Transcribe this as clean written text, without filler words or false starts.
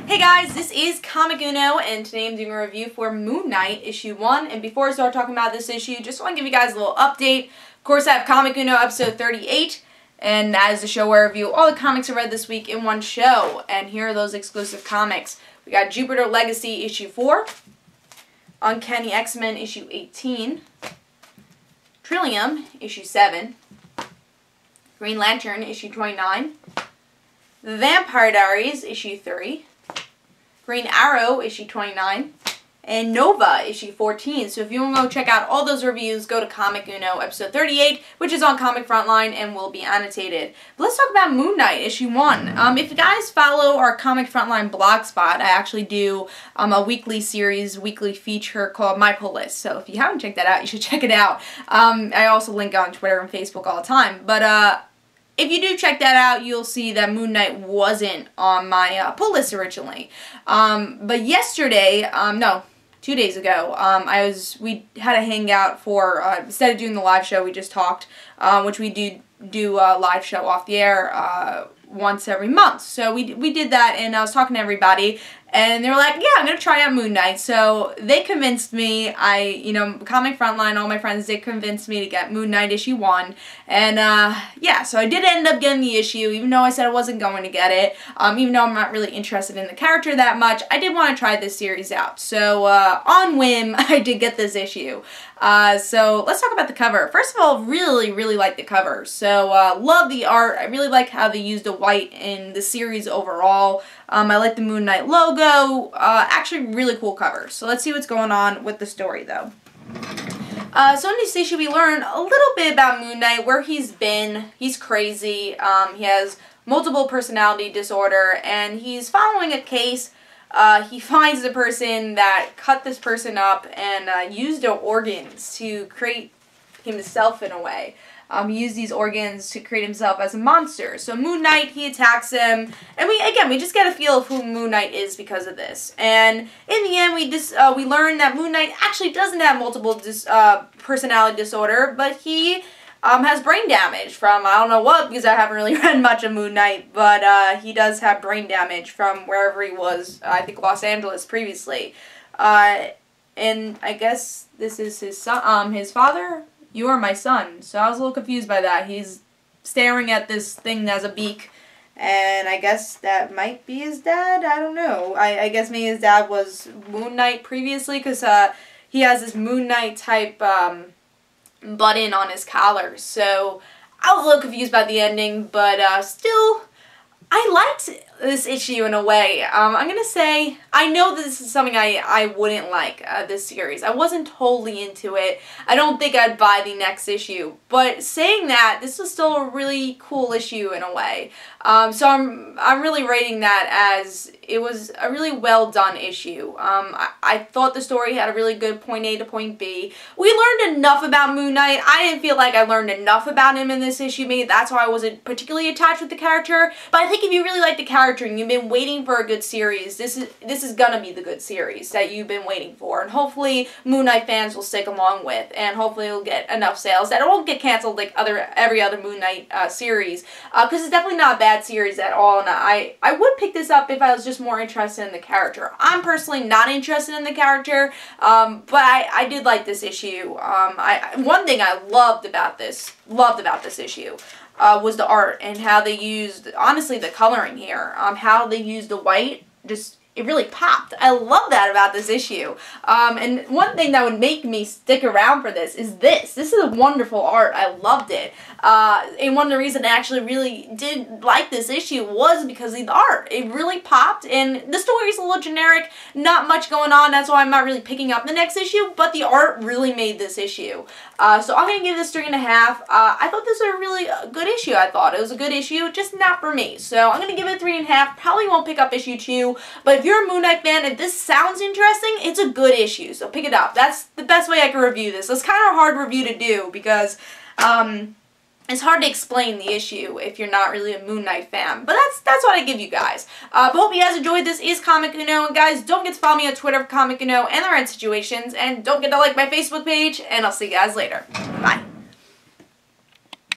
Hey guys, this is Comic Uno, and today I'm doing a review for Moon Knight, issue 1. And before I start talking about this issue, just want to give you guys a little update. Of course, I have Comic Uno episode 38, and that is the show where I review all the comics I read this week in one show. And here are those exclusive comics. We got Jupiter Legacy, issue 4, Uncanny X-Men, issue 18, Trillium, issue 7, Green Lantern, issue 29, The Vampire Diaries, issue 3, Green Arrow, issue 29, and Nova, issue 14. So if you want to go check out all those reviews, go to Comic Uno, episode 38, which is on Comic Frontline and will be annotated. But let's talk about Moon Knight, issue 1. If you guys follow our Comic Frontline blog spot, I actually do a weekly series, weekly feature called My Pull List. So if you haven't checked that out, you should check it out. I also link on Twitter and Facebook all the time. But if you do check that out, you'll see that Moon Knight wasn't on my pull list originally. But yesterday, no, 2 days ago, we had a hangout for, instead of doing the live show, we just talked, which we do a live show off the air once every month. So we did that, and I was talking to everybody, and they were like, yeah, I'm going to try out Moon Knight. So they convinced me, Comic Frontline, all my friends, they convinced me to get Moon Knight issue 1. And, yeah, so I did end up getting the issue, even though I said I wasn't going to get it. Even though I'm not really interested in the character that much, I did want to try this series out. So, on whim, I did get this issue. So let's talk about the cover. First of all, really like the cover. So, love the art. I really like how they used the white in the series overall. I like the Moon Knight logo. Actually, really cool cover. So let's see what's going on with the story, though. So in this issue, we learn a little bit about Moon Knight, where he's been. He's crazy. He has multiple personality disorder, and he's following a case. He finds the person that cut this person up and used their organs to create himself in a way. He used these organs to create himself as a monster. So Moon Knight, he attacks him, and we just get a feel of who Moon Knight is because of this. And in the end, we learn that Moon Knight actually doesn't have multiple personality disorder, but he has brain damage from, I don't know what, because I haven't really read much of Moon Knight, but he does have brain damage from wherever he was, I think Los Angeles previously. And I guess this is his son, his father? You are my son. So I was a little confused by that. He's staring at this thing that has a beak, and I guess that might be his dad? I don't know. I guess maybe his dad was Moon Knight previously, because he has this Moon Knight type button on his collar. So I was a little confused by the ending, but still, I liked this issue in a way. I'm going to say, I know this is something I wouldn't like, this series. I wasn't totally into it. I don't think I'd buy the next issue. But saying that, this was still a really cool issue in a way. So I'm really rating that as it was a really well done issue. I thought the story had a really good point A to point B. We learned enough about Moon Knight. I didn't feel like I learned enough about him in this issue. Maybe that's why I wasn't particularly attached with the character. But I think if you really like the character and you've been waiting for a good series, this is gonna be the good series that you've been waiting for. And hopefully Moon Knight fans will stick along with, and hopefully it'll get enough sales that it won't get canceled like every other Moon Knight series. Because it's definitely not a bad series at all, and I would pick this up if I was just more interested in the character. I'm personally not interested in the character, but I did like this issue. One thing I loved about this issue was the art and how they used, honestly, the coloring here. How they used the white, it really popped. I love that about this issue. And one thing that would make me stick around for this is this. This is a wonderful art. I loved it. And one of the reasons I actually really did like this issue was because of the art. It really popped, and the story is a little generic, not much going on. That's why I'm not really picking up the next issue, but the art really made this issue. So I'm going to give this 3.5. I thought this was a really good issue. I thought it was a good issue, just not for me. So I'm going to give it 3.5. Probably won't pick up issue 2, but if you're a Moon Knight fan, if this sounds interesting, it's a good issue, so pick it up. That's the best way I can review this. It's kind of a hard review to do because it's hard to explain the issue if you're not really a Moon Knight fan. But that's what I give you guys. But hope you guys enjoyed. This is Comic Uno. And guys, don't forget to follow me on Twitter for Comic Uno and the Red Situations. And don't forget to like my Facebook page. And I'll see you guys later. Bye.